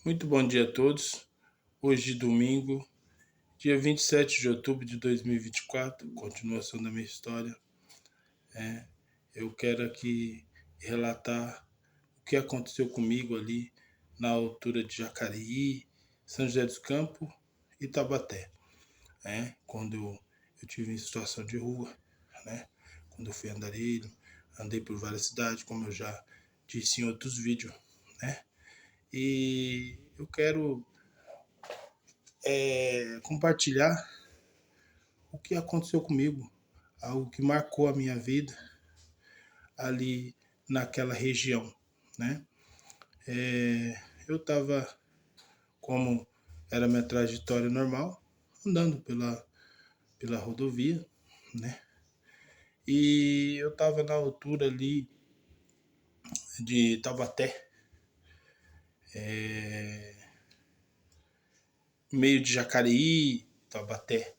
Muito bom dia a todos. Hoje, domingo, dia 27 de outubro de 2024, continuação da minha história. Eu quero aqui relatar o que aconteceu comigo ali na altura de Jacareí, São José dos Campos e Taubaté. Quando eu tive em situação de rua, né? Quando eu fui andarilho, andei por várias cidades, como eu já disse em outros vídeos, né? E eu quero compartilhar o que aconteceu comigo, algo que marcou a minha vida ali naquela região, né? Eu estava, como era minha trajetória normal, andando pela rodovia, né? E eu estava na altura ali de Taubaté, meio de Jacareí, Taubaté,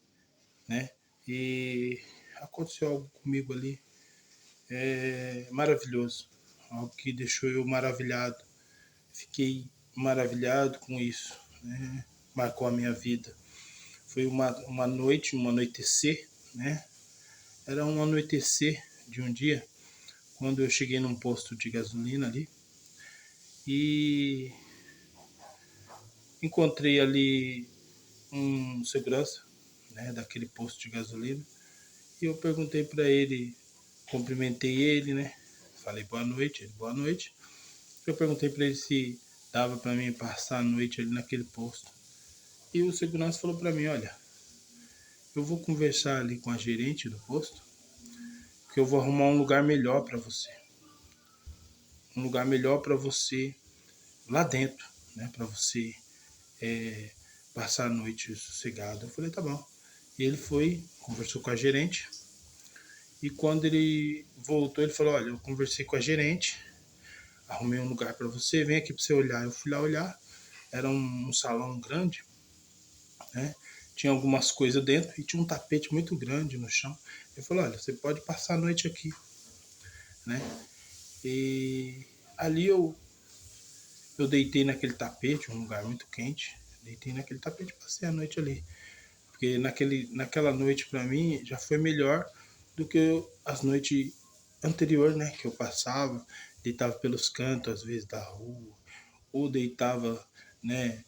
né? E aconteceu algo comigo ali maravilhoso, algo que deixou eu maravilhado. Fiquei maravilhado com isso, né? Marcou a minha vida. Foi uma noite, um anoitecer, né? Era um anoitecer de um dia, quando eu cheguei num posto de gasolina ali e encontrei ali um segurança, né, daquele posto de gasolina, e eu perguntei para ele, cumprimentei ele, né? Falei boa noite, ele boa noite. Eu perguntei para ele se dava para mim passar a noite ali naquele posto. E o segurança falou para mim, olha, eu vou conversar ali com a gerente do posto, que eu vou arrumar um lugar melhor para você. Um lugar melhor para você lá dentro, né? Para você passar a noite sossegado. Eu falei, tá bom. E ele foi, conversou com a gerente. E quando ele voltou, ele falou, olha, eu conversei com a gerente, arrumei um lugar para você, vem aqui para você olhar. Eu fui lá olhar, era um salão grande, né? Tinha algumas coisas dentro e tinha um tapete muito grande no chão. Ele falou, olha, você pode passar a noite aqui, né? E ali eu deitei naquele tapete, um lugar muito quente, deitei naquele tapete e passei a noite ali. Porque naquela noite para mim já foi melhor do que as noites anteriores, né? Que eu passava, deitava pelos cantos às vezes da rua, ou deitava, né,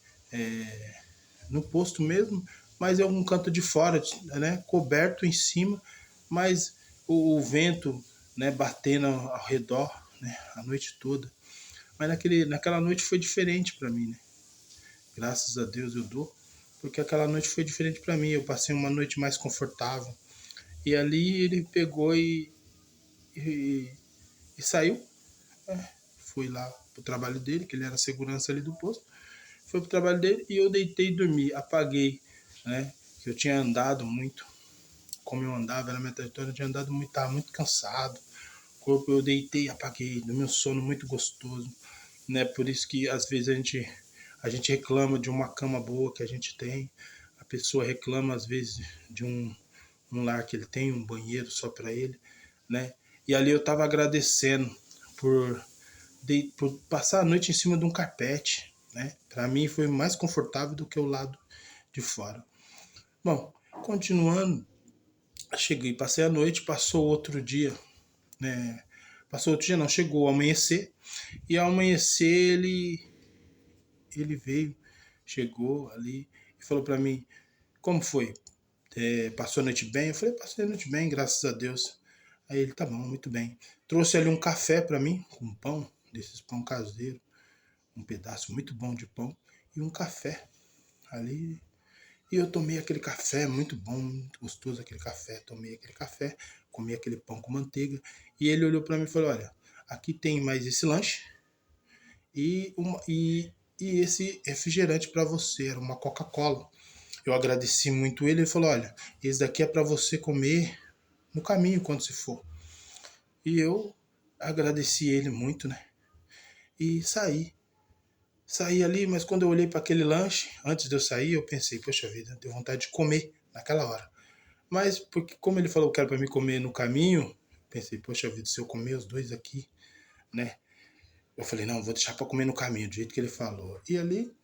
no posto mesmo, mas é um canto de fora, né, coberto em cima, mas o vento, né, batendo ao redor, né, a noite toda. Mas naquela noite foi diferente para mim, né? Graças a Deus eu dou, porque aquela noite foi diferente para mim. Eu passei uma noite mais confortável. E ali ele pegou e, e saiu, foi lá pro trabalho dele, que ele era segurança ali do posto. Foi pro trabalho dele e eu deitei e dormi, apaguei, né? Que eu tinha andado muito, como eu andava, na minha trajetória, eu tinha andado muito, estava muito cansado. O corpo eu deitei e apaguei, do meu sono muito gostoso, né? Por isso que às vezes a gente reclama de uma cama boa que a gente tem, a pessoa reclama às vezes de um lar que ele tem, um banheiro só para ele, né? E ali eu estava agradecendo por, por passar a noite em cima de um carpete, né? Para mim foi mais confortável do que o lado de fora. Bom, continuando, cheguei, passei a noite, passou outro dia, né? Passou outro dia, não, chegou ao amanhecer, e ao amanhecer ele veio, chegou ali e falou para mim, como foi? Passou a noite bem? Eu falei, passei a noite bem, graças a Deus. Aí ele, tá bom, muito bem. Trouxe ali um café para mim, com pão, desses pão caseiro, um pedaço muito bom de pão e um café ali. E eu tomei aquele café, muito bom, muito gostoso aquele café. Tomei aquele café, comi aquele pão com manteiga. E ele olhou para mim e falou, olha, aqui tem mais esse lanche e esse refrigerante para você, era uma Coca-Cola. Eu agradeci muito ele, ele falou, olha, esse daqui é para você comer no caminho quando você for. E eu agradeci ele muito, né? E saí. Saí ali, mas quando eu olhei para aquele lanche, antes de eu sair, eu pensei, poxa vida, deu vontade de comer naquela hora. Mas porque como ele falou que era para me comer no caminho, pensei, poxa vida, se eu comer os dois aqui, né? Eu falei, não, vou deixar para comer no caminho, do jeito que ele falou. E ali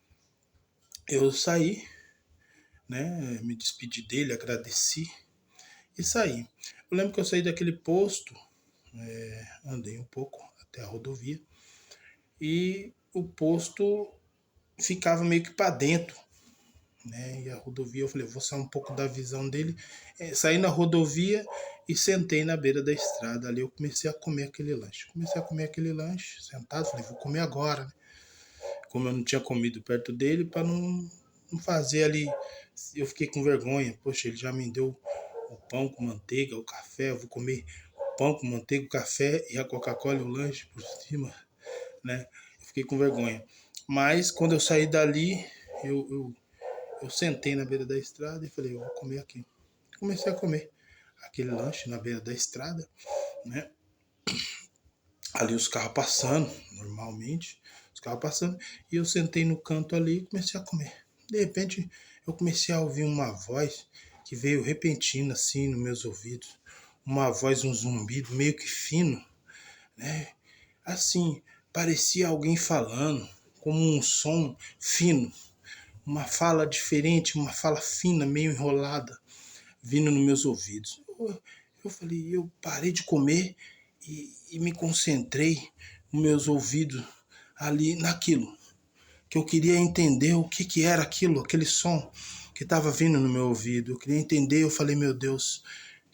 Eu saí, né? Me despedi dele, agradeci e saí. Eu lembro que eu saí daquele posto, andei um pouco até a rodovia e o posto ficava meio que para dentro, né? E a rodovia, eu falei, vou sair um pouco da visão dele. Saí na rodovia e sentei na beira da estrada. Ali eu comecei a comer aquele lanche. Comecei a comer aquele lanche, sentado, falei, vou comer agora, né? Como eu não tinha comido perto dele, para não fazer ali. Eu fiquei com vergonha. Poxa, ele já me deu o pão com manteiga, o café, eu vou comer o pão com manteiga, o café e a Coca-Cola e o lanche por cima, né? Eu fiquei com vergonha. Mas quando eu saí dali, eu, eu, eu sentei na beira da estrada e falei, eu vou comer aqui. Comecei a comer aquele lanche na beira da estrada, né? Ali os carros passando, normalmente, os carros passando, e eu sentei no canto ali e comecei a comer. De repente, eu comecei a ouvir uma voz que veio repentina assim nos meus ouvidos. Uma voz, um zumbido meio que fino, né? Assim, parecia alguém falando, como um som fino, uma fala diferente, uma fala fina, meio enrolada, vindo nos meus ouvidos. Eu falei, eu parei de comer e me concentrei nos meus ouvidos ali naquilo, que eu queria entender o que era aquilo, aquele som que estava vindo no meu ouvido. Eu queria entender, eu falei, meu Deus,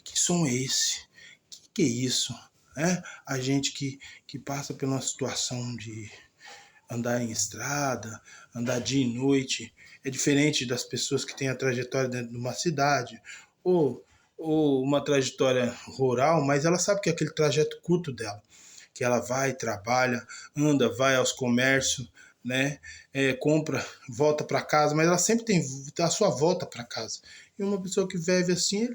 que som é esse? Que é isso? É? A gente que passa por uma situação de andar em estrada, andar dia e noite, é diferente das pessoas que têm a trajetória dentro de uma cidade, ou, ou uma trajetória rural, mas ela sabe que é aquele trajeto curto dela, que ela vai, trabalha, anda, vai aos comércios, né? Compra, volta para casa, mas ela sempre tem a sua volta para casa. E uma pessoa que vive assim,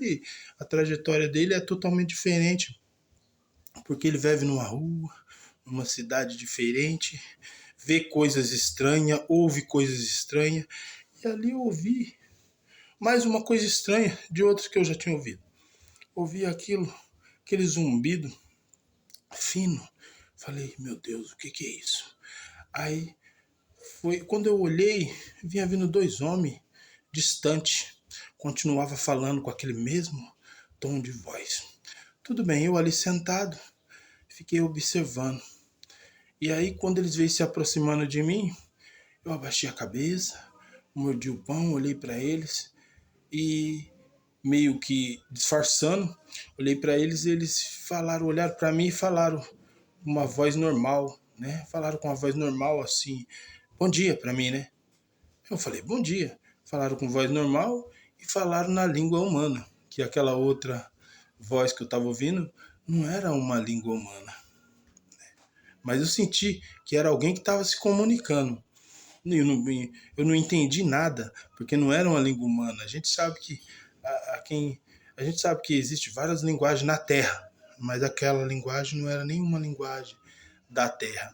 a trajetória dele é totalmente diferente, porque ele vive numa rua, numa cidade diferente, vê coisas estranhas, ouve coisas estranhas. E ali eu ouvi mais uma coisa estranha de outros que eu já tinha ouvido. Ouvi aquilo, aquele zumbido fino. Falei, meu Deus, o que é isso? Aí foi quando eu olhei, vinha vindo dois homens distantes. Continuava falando com aquele mesmo tom de voz. Tudo bem, eu ali sentado, fiquei observando. E aí, quando eles veio se aproximando de mim, eu abaixei a cabeça, mordi o pão, olhei para eles e, meio que disfarçando, olhei para eles e eles falaram, olharam para mim e falaram com uma voz normal, né? Falaram com uma voz normal assim, bom dia para mim, né? Eu falei, bom dia. Falaram com voz normal e falaram na língua humana, que aquela outra voz que eu estava ouvindo não era uma língua humana. Mas eu senti que era alguém que estava se comunicando. Eu não entendi nada, porque não era uma língua humana. A gente sabe que a gente sabe que existe várias linguagens na Terra, mas aquela linguagem não era nenhuma linguagem da Terra.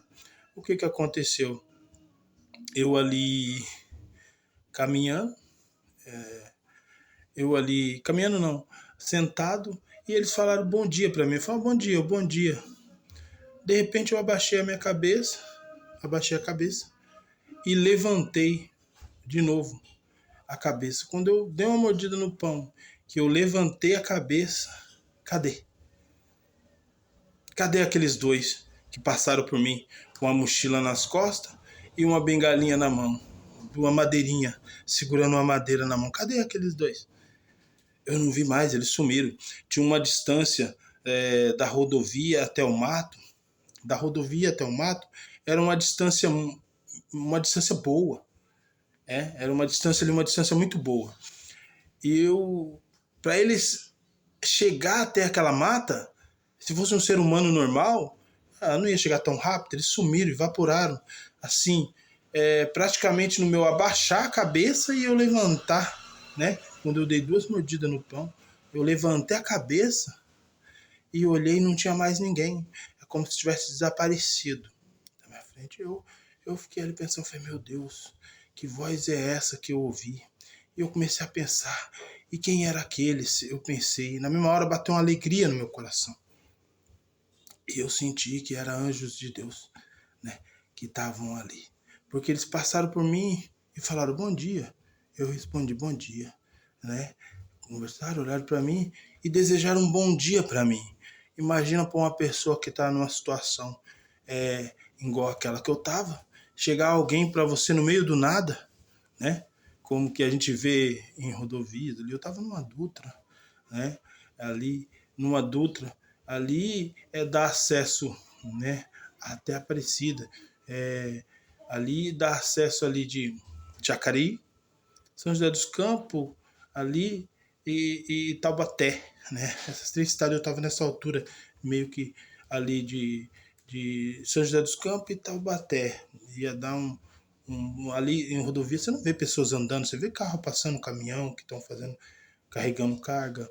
O que aconteceu? Eu ali caminhando, caminhando não, sentado, e eles falaram bom dia para mim. Eu falei, bom dia. De repente eu abaixei a cabeça e levantei de novo a cabeça. Quando eu dei uma mordida no pão, que eu levantei a cabeça, cadê? Cadê aqueles dois que passaram por mim com uma mochila nas costas e uma bengalinha na mão? Uma madeirinha, segurando uma madeira na mão. Cadê aqueles dois? Eu não vi mais, eles sumiram. Tinha uma distância da rodovia até o mato. Da rodovia até o mato era uma distância boa. Era uma distância ali, uma distância muito boa. E para eles chegar até aquela mata, se fosse um ser humano normal, não ia chegar tão rápido. Eles sumiram, evaporaram, assim, praticamente no meu abaixar a cabeça e eu levantar, né? Quando eu dei 2 mordidas no pão, eu levantei a cabeça e olhei e não tinha mais ninguém. É como se tivesse desaparecido da minha frente. Eu fiquei ali pensando, falei, meu Deus, que voz é essa que eu ouvi? E eu comecei a pensar, e quem era aqueles? Eu pensei, na mesma hora bateu uma alegria no meu coração. E eu senti que eram anjos de Deus, né, que estavam ali. Porque eles passaram por mim e falaram bom dia. Eu respondi bom dia, né? Conversaram, olharam para mim e desejaram um bom dia para mim. Imagina para uma pessoa que está numa situação igual aquela que eu tava, chegar alguém para você no meio do nada, né? Como que a gente vê em rodovias ali. Eu tava numa Dutra, né? Ali, numa Dutra, ali dá acesso, né? Até Aparecida. Ali dá acesso ali de Jacareí, São José dos Campos, ali e Taubaté, né? Essas três cidades eu estava nessa altura, meio que ali de São José dos Campos e Taubaté. Ia dar ali em rodovia você não vê pessoas andando, você vê carro passando, caminhão que estão fazendo, carregando carga,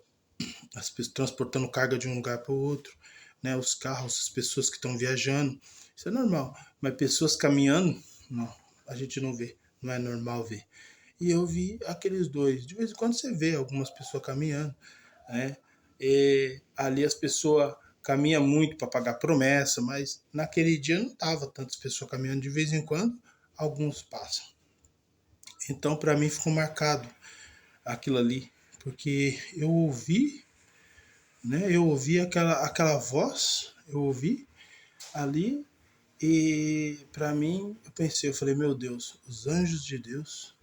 as pessoas transportando carga de um lugar para o outro, né? Os carros, as pessoas que estão viajando, isso é normal. Mas pessoas caminhando, não, a gente não vê, não é normal ver. E eu vi aqueles dois. De vez em quando você vê algumas pessoas caminhando, né? E ali as pessoas caminham muito para pagar promessa, mas naquele dia não tava tantas pessoas caminhando. De vez em quando, alguns passam. Então, para mim, ficou marcado aquilo ali, porque eu ouvi, né? Eu ouvi aquela voz, eu ouvi ali e para mim, eu pensei, eu falei, meu Deus, os anjos de Deus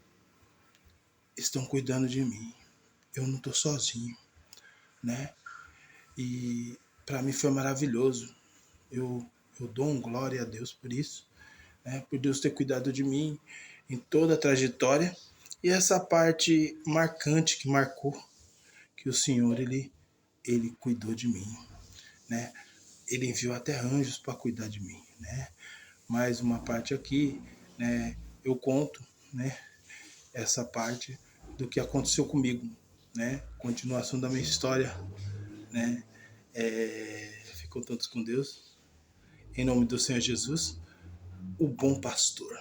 estão cuidando de mim. Eu não tô sozinho, né? E para mim foi maravilhoso. Eu dou um glória a Deus por isso, né? Por Deus ter cuidado de mim em toda a trajetória. E essa parte marcante que marcou que o Senhor ele cuidou de mim, né? Ele enviou até anjos para cuidar de mim, né? Mais uma parte aqui, né? Eu conto, né? Essa parte do que aconteceu comigo, né? Continuação da minha história, né? Ficam todos com Deus. Em nome do Senhor Jesus, o bom pastor.